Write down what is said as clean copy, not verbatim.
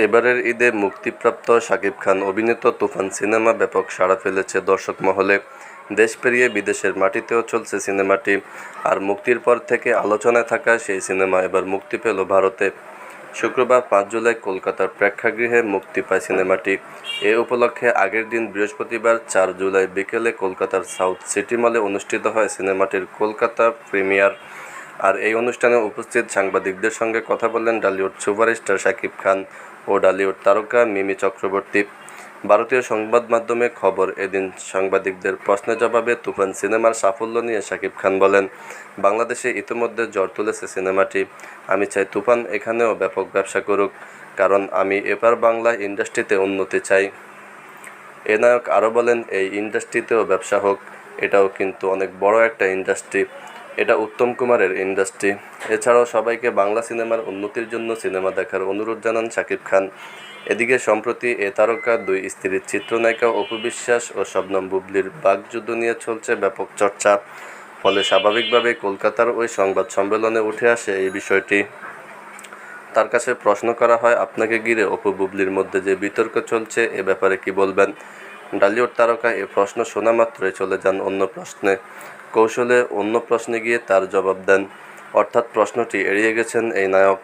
এবারের ঈদে মুক্তিপ্রাপ্ত শাকিব খান অভিনীত তুফান সিনেমা ব্যাপক সাড়া ফেলেছে দর্শক মহলে। দেশ পেরিয়ে বিদেশের মাটিতেও চলছে সিনেমাটি। আর মুক্তির পর থেকে আলোচনায় থাকা সেই সিনেমা এবার মুক্তি পেল ভারতে। শুক্রবার ৫ জুলাই কলকাতার প্রেক্ষাগৃহে মুক্তি পায় সিনেমাটি। এ উপলক্ষে আগের দিন বৃহস্পতিবার ৪ জুলাই বিকেলে কলকাতার সাউথ সিটি মলে অনুষ্ঠিত হয় সিনেমাটির কলকাতা প্রিমিয়ার। আর এই অনুষ্ঠানে উপস্থিত সাংবাদিকদের সঙ্গে কথা বললেন ঢালিউড সুপারস্টার শাকিব খান ও ঢালিউড তারকা মিমি চক্রবর্তী। ভারতীয় সংবাদ মাধ্যমে খবর এদিন সাংবাদিকদের প্রশ্নের জবাবে তুফান সিনেমার সাফল্য নিয়ে শাকিব খান বলেন, বাংলাদেশে ইতিমধ্যে ঝড় তুলেছে সিনেমাটি। আমি চাই তুফান এখানেও ব্যাপক ব্যবসা করুক, কারণ আমি এবার বাংলা ইন্ডাস্ট্রিতে উন্নতি চাই। এ নায়ক আরও বলেন, এই ইন্ডাস্ট্রিতেও ব্যবসা হোক, এটাও কিন্তু অনেক বড় একটা ইন্ডাস্ট্রি, এটা উত্তম কুমারের ইন্ডাস্ট্রি। এছাড়াও সবাইকে বাংলা সিনেমার উন্নতির জন্য সিনেমা দেখার অনুরোধ জানান শাকিব খান। এদিকে সম্প্রতি এ তারকা দুই স্ত্রীর চিত্রনায়িকা অপু বিশ্বাস ও শবনম বুবলির বাকযুদ্ধ নিয়ে চলছে ব্যাপক চর্চা। ফলে স্বাভাবিকভাবেই কলকাতার ওই সংবাদ সম্মেলনে উঠে আসে এই বিষয়টি। তার কাছে প্রশ্ন করা হয়, আপনাকে ঘিরে অপু বুবলির মধ্যে যে বিতর্ক চলছে এ ব্যাপারে কি বলবেন? ঢালিউড তারকা এ প্রশ্ন শোনা মাত্রই চলে যান অন্য প্রশ্নে। কৌশলে অন্য প্রশ্নে গিয়ে তার জবাব দেন, অর্থাৎ প্রশ্নটি এড়িয়ে গেছেন এই নায়ক।